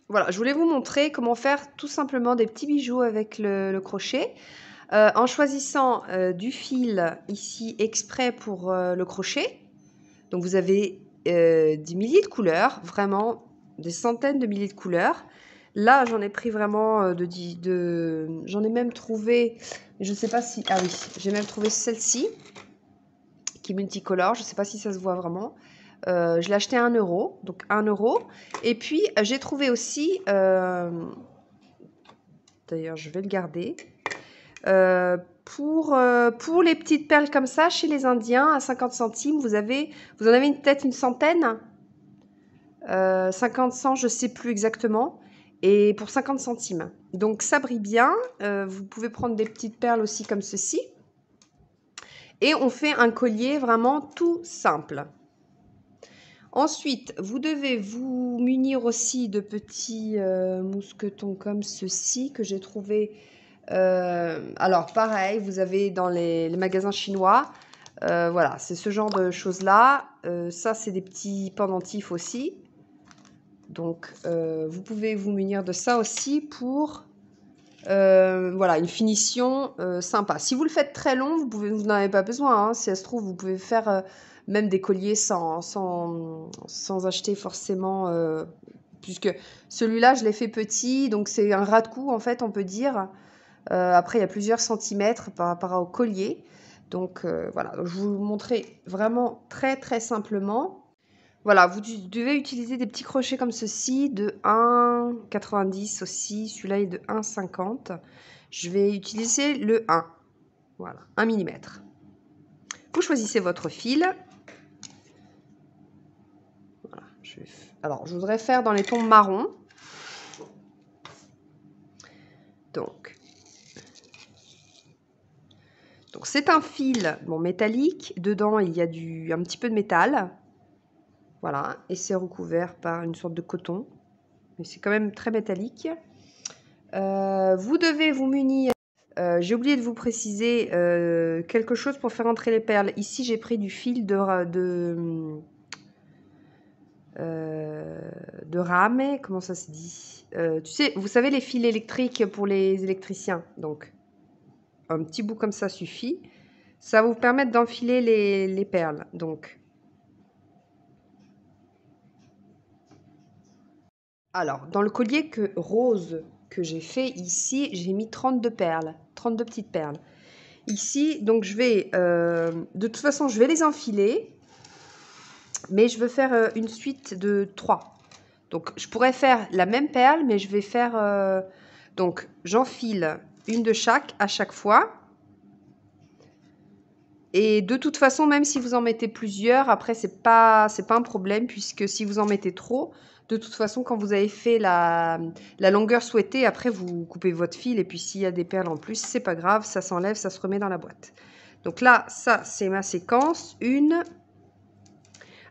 Voilà, je voulais vous montrer comment faire tout simplement des petits bijoux avec le crochet. En choisissant du fil ici exprès pour le crochet. Donc vous avez des milliers de couleurs, vraiment des centaines de milliers de couleurs. Là, j'en ai pris vraiment j'en ai même trouvé, je ne sais pas si... Ah oui, j'ai même trouvé celle-ci, qui est multicolore, je ne sais pas si ça se voit vraiment. Je l'ai acheté à 1 euro, donc 1 euro. Et puis, j'ai trouvé aussi, d'ailleurs, je vais le garder, pour les petites perles comme ça, chez les Indiens, à 50 centimes, vous en avez peut-être une centaine, 50, 100, je ne sais plus exactement, et pour 50 centimes. Donc ça brille bien, vous pouvez prendre des petites perles aussi comme ceci, et on fait un collier vraiment tout simple. Ensuite, vous devez vous munir aussi de petits mousquetons comme ceci que j'ai trouvé. Alors, pareil, vous avez dans les magasins chinois. Voilà, c'est ce genre de choses-là. Ça, c'est des petits pendentifs aussi. Donc, vous pouvez vous munir de ça aussi pour voilà, une finition sympa. Si vous le faites très long, vous n'en avez pas besoin. Hein. Si ça se trouve, vous pouvez faire même des colliers sans acheter forcément. Puisque celui-là, je l'ai fait petit, donc c'est un ras de cou, en fait, on peut dire. Après, il y a plusieurs centimètres par rapport au collier. Donc voilà, donc, je vais vous montrer vraiment très très simplement. Voilà, vous devez utiliser des petits crochets comme ceci, de 1,90 aussi. Celui-là est de 1,50. Je vais utiliser le 1. Voilà, 1 mm. Vous choisissez votre fil. Voilà, alors, je voudrais faire dans les tons marron. Donc c'est un fil bon, métallique. Dedans, il y a un petit peu de métal. Voilà, et c'est recouvert par une sorte de coton. Mais c'est quand même très métallique. Vous devez vous munir. J'ai oublié de vous préciser quelque chose pour faire entrer les perles. Ici, j'ai pris du fil de rame. Comment ça se dit tu sais, vous savez, les fils électriques pour les électriciens. Donc, un petit bout comme ça suffit. Ça va vous permettre d'enfiler les perles. Donc, alors, dans le collier rose que j'ai fait ici, j'ai mis 32 perles, 32 petites perles. Ici, donc je vais, de toute façon, je vais les enfiler, mais je veux faire une suite de 3. Donc, je pourrais faire la même perle, mais je vais faire, donc, j'enfile une de chaque à chaque fois. Et de toute façon, même si vous en mettez plusieurs, après, c'est pas un problème, puisque si vous en mettez trop, de toute façon, quand vous avez fait la longueur souhaitée, après, vous coupez votre fil. Et puis, s'il y a des perles en plus, c'est pas grave, ça s'enlève, ça se remet dans la boîte. Donc là, ça, c'est ma séquence. Une.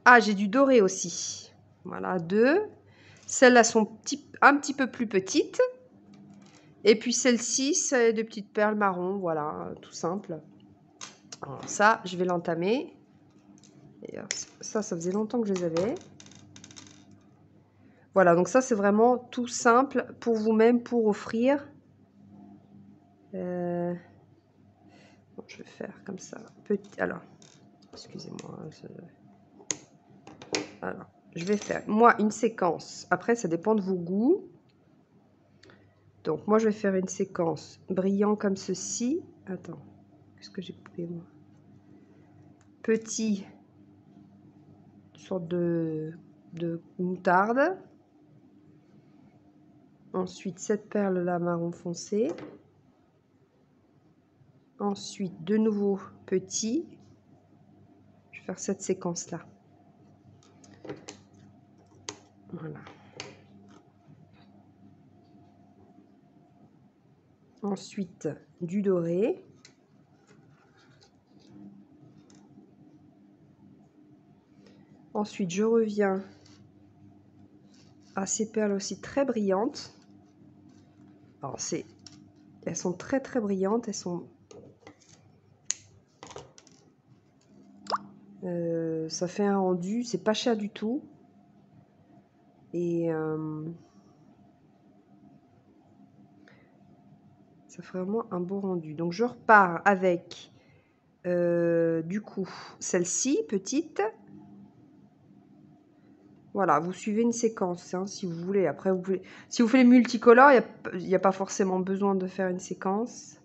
Ah, j'ai du doré aussi. Voilà, 2. Celles-là sont un petit peu plus petites. Et puis celle-ci, c'est des petites perles marron. Voilà, tout simple. Alors ça, je vais l'entamer. Ça faisait longtemps que je les avais. Voilà, donc ça, c'est vraiment tout simple pour vous-même, pour offrir. Bon, je vais faire comme ça. Alors, excusez-moi. Alors, je vais faire, moi, une séquence. Après, ça dépend de vos goûts. Donc, moi, je vais faire une séquence brillant comme ceci. Attends, qu'est-ce que j'ai coupé, moi? Petit, sorte de moutarde. Ensuite, cette perle-là, marron foncé. Ensuite, de nouveau, petit. Je vais faire cette séquence-là. Voilà. Ensuite, du doré. Ensuite, je reviens à ces perles aussi très brillantes. Alors, elles sont très très brillantes. Elles sont... ça fait un rendu, c'est pas cher du tout. Et Ça fait vraiment un beau rendu. Donc, je repars avec, du coup, celle-ci, petite. Voilà, vous suivez une séquence, hein, si vous voulez. Après, vous pouvez... Si vous faites les multicolores, il n'y a pas forcément besoin de faire une séquence.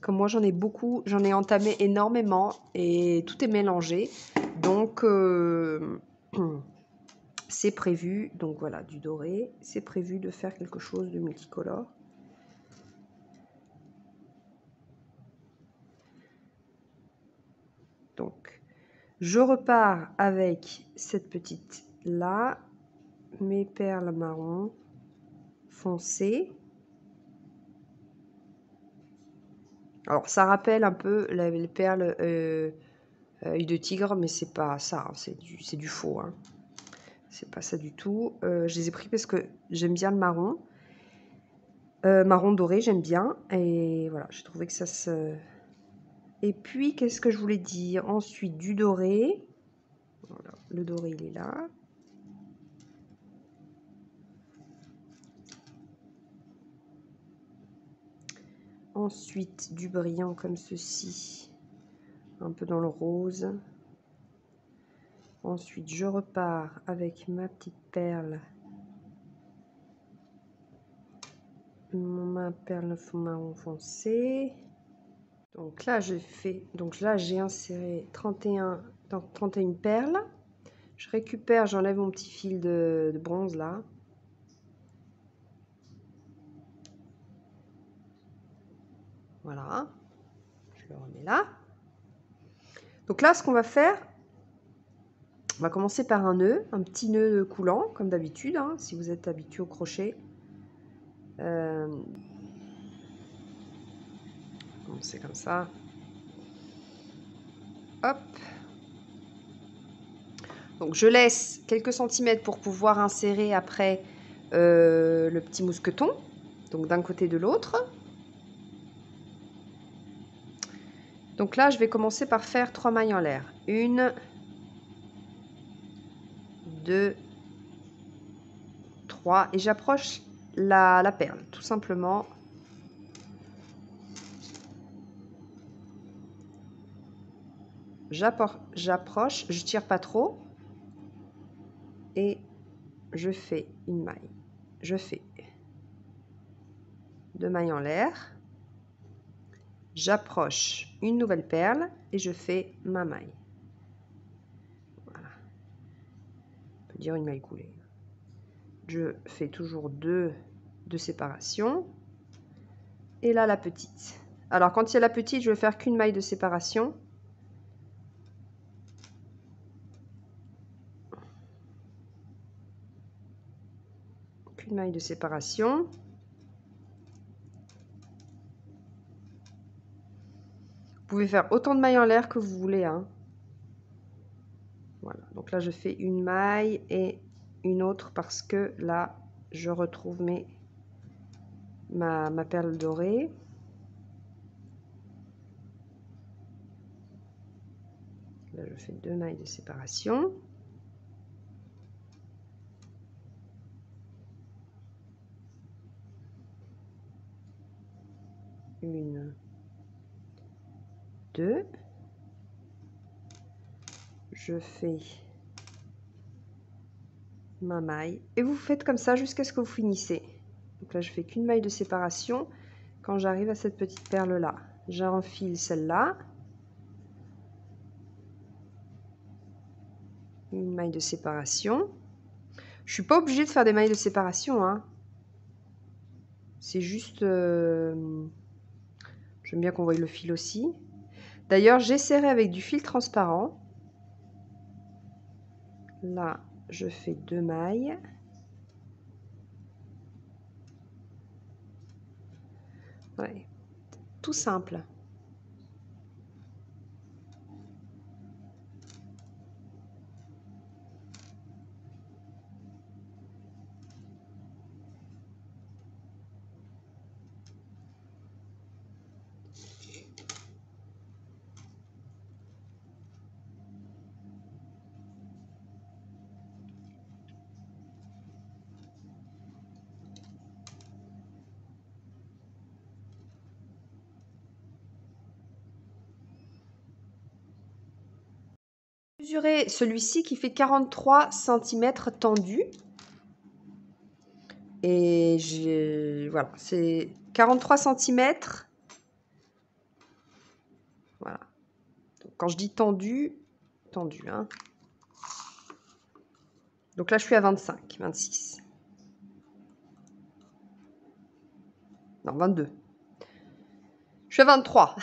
Comme moi, j'en ai beaucoup, j'en ai entamé énormément et tout est mélangé. Donc, c'est prévu. Donc, voilà, du doré. C'est prévu de faire quelque chose de multicolore. Donc, je repars avec cette petite là, mes perles marron foncées. Alors, ça rappelle un peu les perles œil de tigre, mais c'est pas ça, hein, c'est du faux. Hein. C'est pas ça du tout. Je les ai pris parce que j'aime bien le marron. Marron doré, j'aime bien. Et voilà, j'ai trouvé que ça se... Et puis, qu'est-ce que je voulais dire? Ensuite, du doré. Voilà, le doré, il est là. Ensuite, du brillant comme ceci. Un peu dans le rose. Ensuite, je repars avec ma petite perle. Ma perle marron foncé. Donc là, j'ai inséré 31 perles. Je récupère, j'enlève mon petit fil de bronze là. Voilà. Je le remets là. Donc là, ce qu'on va faire, on va commencer par un nœud, un petit nœud coulant, comme d'habitude, hein, si vous êtes habitué au crochet. C'est comme ça. Hop. Donc je laisse quelques centimètres pour pouvoir insérer après le petit mousqueton. Donc d'un côté de l'autre. Donc là, je vais commencer par faire 3 mailles en l'air. 1, 2, 3. Et j'approche la perle, tout simplement. J'approche, je tire pas trop. Et je fais une maille. Je fais 2 mailles en l'air. J'approche une nouvelle perle et je fais ma maille. Voilà. On peut dire une maille coulée. Je fais toujours deux de séparation. Et là, la petite. Alors, quand il y a la petite, je vais faire qu'une maille de séparation. Qu'une maille de séparation. Vous pouvez faire autant de mailles en l'air que vous voulez. Hein. Voilà. Donc là, je fais une maille et une autre parce que là, je retrouve ma perle dorée. Là, je fais 2 mailles de séparation. Une, 2. Je fais ma maille. Et vous faites comme ça jusqu'à ce que vous finissez. Donc là, je fais qu'une maille de séparation. Quand j'arrive à cette petite perle-là, j'enfile celle-là. Une maille de séparation. Je suis pas obligée de faire des mailles de séparation. Hein. C'est juste... J'aime bien qu'on voie le fil aussi. D'ailleurs, j'ai serré avec du fil transparent. Là, je fais 2 mailles. Ouais, tout simple. Mesurer celui-ci qui fait 43 cm tendu. Et voilà, c'est 43 cm. Voilà. Donc, quand je dis tendu, hein. Donc là, je suis à 25, 26. Non, 22. Je suis à 23.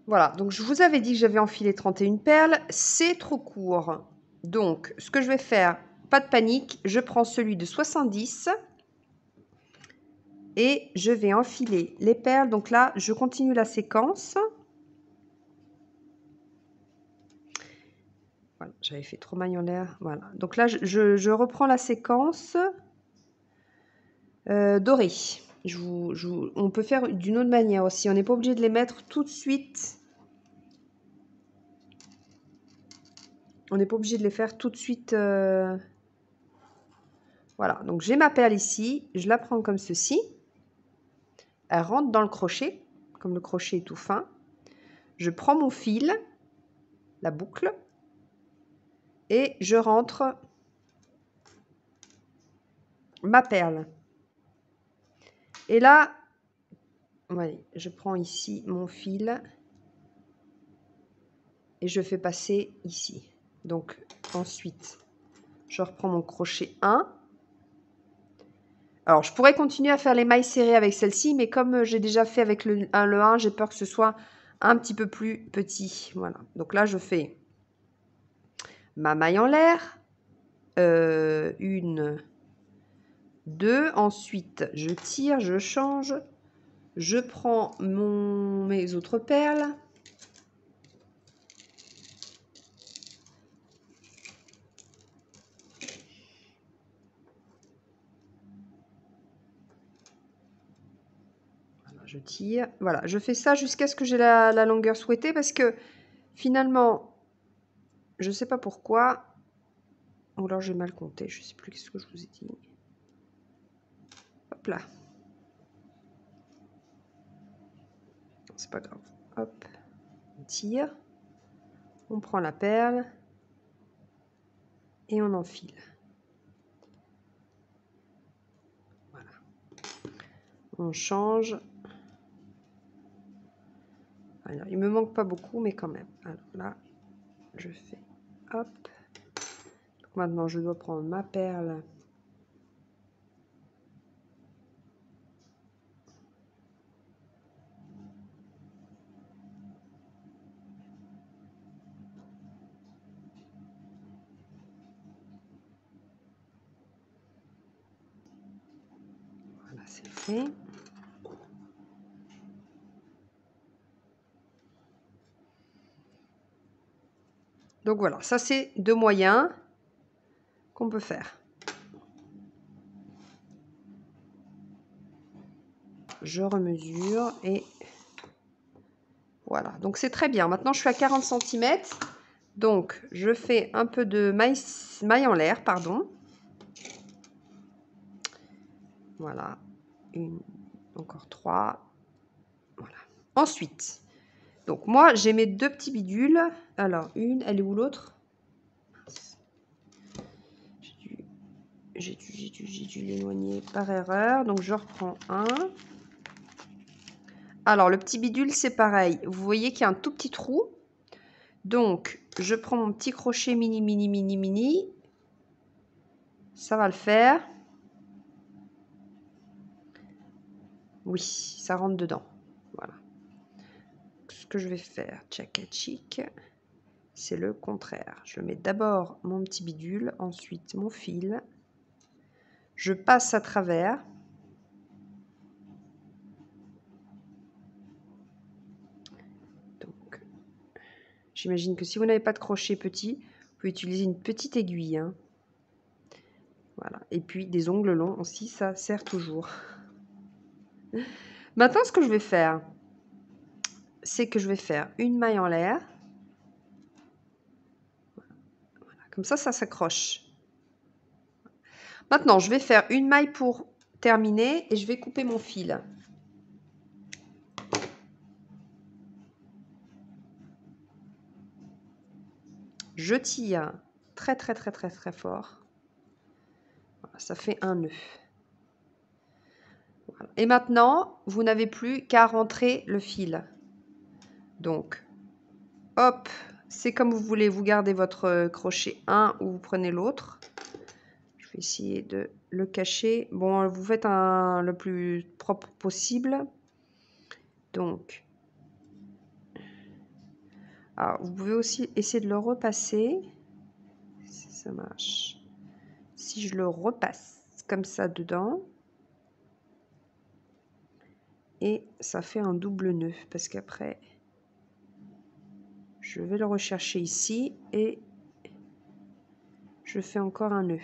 Voilà, donc je vous avais dit que j'avais enfilé 31 perles. C'est trop court. Donc, ce que je vais faire, pas de panique, je prends celui de 70 et je vais enfiler les perles. Donc là, je continue la séquence. Voilà, j'avais fait trop maille en l'air. Voilà, donc là, je reprends la séquence dorée. On peut faire d'une autre manière aussi. On n'est pas obligé de les mettre tout de suite. On n'est pas obligé de les faire tout de suite. Voilà, donc j'ai ma perle ici. Je la prends comme ceci. Elle rentre dans le crochet, comme le crochet est tout fin. Je prends mon fil, la boucle, et je rentre ma perle. Et là, voyez, je prends ici mon fil et je fais passer ici. Donc ensuite, je reprends mon crochet 1. Alors, je pourrais continuer à faire les mailles serrées avec celle-ci, mais comme j'ai déjà fait avec le 1, j'ai peur que ce soit un petit peu plus petit. Voilà. Donc là, je fais ma maille en l'air. 1, 2. Ensuite, je tire, je change. Je prends mes autres perles. Je tire. Voilà, je fais ça jusqu'à ce que j'ai la longueur souhaitée parce que finalement, je ne sais pas pourquoi. Ou alors j'ai mal compté, je ne sais plus ce que je vous ai dit. Hop là. C'est pas grave. Hop. On tire. On prend la perle. Et on enfile. Voilà. On change. Alors, il me manque pas beaucoup, mais quand même. Alors là, je fais hop. Donc maintenant, je dois prendre ma perle. Voilà, c'est fait. Donc voilà, ça c'est 2 moyens qu'on peut faire. Je remesure et voilà. Donc c'est très bien. Maintenant je suis à 40 cm. Donc je fais un peu de maille en l'air, pardon. Voilà. Encore 3. Voilà. Ensuite, donc moi j'ai mes 2 petits bidules. Alors une, elle est où l'autre? J'ai dû l'éloigner par erreur. Donc je reprends un. Alors le petit bidule c'est pareil. Vous voyez qu'il y a un tout petit trou. Donc je prends mon petit crochet mini. Ça va le faire. Oui, ça rentre dedans. Voilà. Ce que je vais faire, tchakatchik, c'est le contraire. Je mets d'abord mon petit bidule, ensuite mon fil. Je passe à travers. Donc, j'imagine que si vous n'avez pas de crochet petit, vous pouvez utiliser une petite aiguille. Hein. Voilà. Et puis des ongles longs aussi, ça sert toujours. Maintenant, ce que je vais faire, c'est que je vais faire une maille en l'air. Voilà. Comme ça s'accroche. Maintenant, je vais faire une maille pour terminé et je vais couper mon fil. Je tire très très très très très fort. Voilà, ça fait un nœud. Voilà. Et maintenant, vous n'avez plus qu'à rentrer le fil. Donc, hop, c'est comme vous voulez. Vous gardez votre crochet 1 ou vous prenez l'autre. Je vais essayer de le cacher. Bon, vous faites le plus propre possible. Donc, alors, vous pouvez aussi essayer de le repasser. Si ça marche. Si je le repasse comme ça dedans. Et ça fait un double nœud. Parce qu'après, je vais le rechercher ici. Et je fais encore un nœud.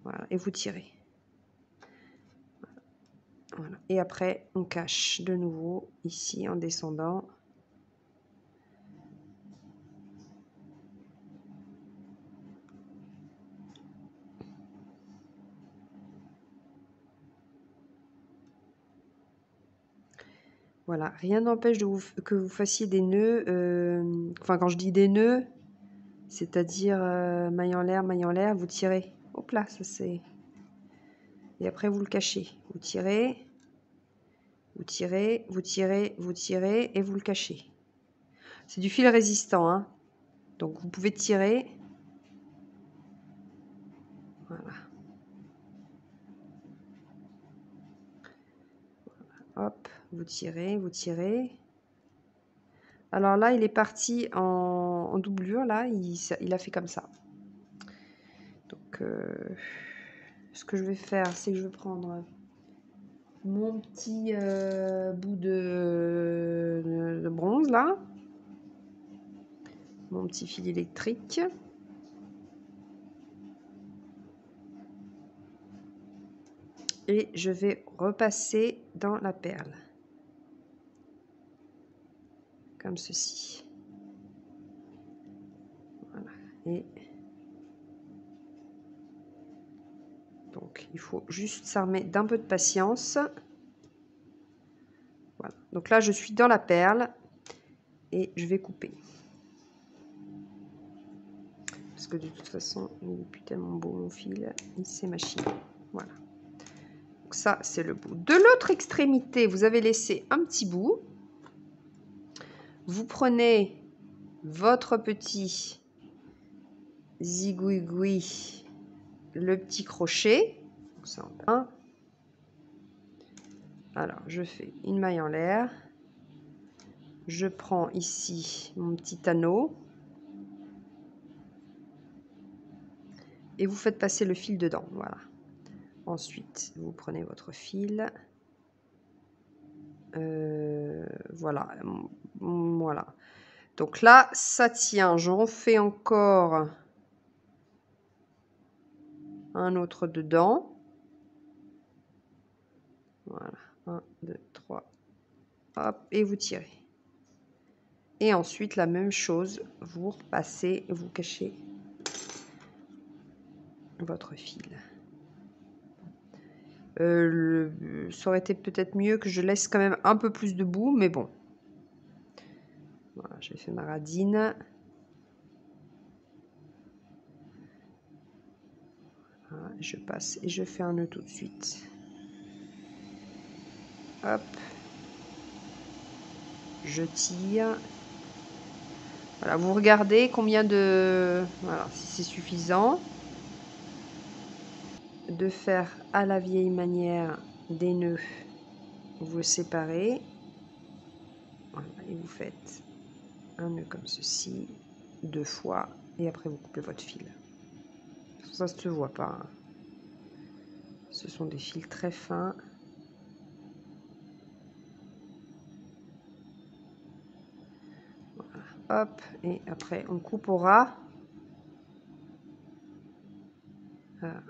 Voilà. Et vous tirez. Voilà. Et après, on cache de nouveau ici en descendant. Voilà, rien n'empêche que vous fassiez des nœuds. Enfin, quand je dis des nœuds, c'est-à-dire maille en l'air, vous tirez. Hop là, ça c'est. Et après, vous le cachez. Vous tirez, vous tirez, vous tirez, vous tirez et vous le cachez. C'est du fil résistant, hein. Donc, vous pouvez tirer. Voilà. Hop, vous tirez, vous tirez. Alors là, il est parti en doublure. Là, il a fait comme ça. Donc, ce que je vais faire, c'est que je vais prendre mon petit bout de bronze, là. Mon petit fil électrique. Et je vais repasser dans la perle. Comme ceci. Voilà. Et donc, il faut juste s'armer d'un peu de patience. Voilà. Donc là, je suis dans la perle. Et je vais couper. Parce que de toute façon, il n'est plus tellement beau mon fil. Il s'est machiné. Voilà. Donc ça, c'est le bout. De l'autre extrémité, vous avez laissé un petit bout. Vous prenez votre petit zigouigoui, le petit crochet. Donc ça, alors, je fais une maille en l'air. Je prends ici mon petit anneau. Et vous faites passer le fil dedans. Voilà. Ensuite, vous prenez votre fil. Voilà. Voilà. Donc là, ça tient. J'en fais encore un autre dedans. Voilà. 1, 2, 3. Hop. Et vous tirez. Et ensuite, la même chose. Vous repassez, vous cachez votre fil. Ça aurait été peut-être mieux que je laisse quand même un peu plus de bout, mais bon. Voilà, j'ai fait ma radine. Voilà, je passe et je fais un nœud tout de suite. Hop. Je tire. Voilà, vous regardez combien de... Voilà, si c'est suffisant. De faire à la vieille manière des nœuds. Vous le séparez. Voilà, et vous faites un nœud comme ceci, 2 fois, et après vous coupez votre fil. Ça se voit pas. Hein. Ce sont des fils très fins. Voilà. Hop, et après on coupe au ras. Voilà.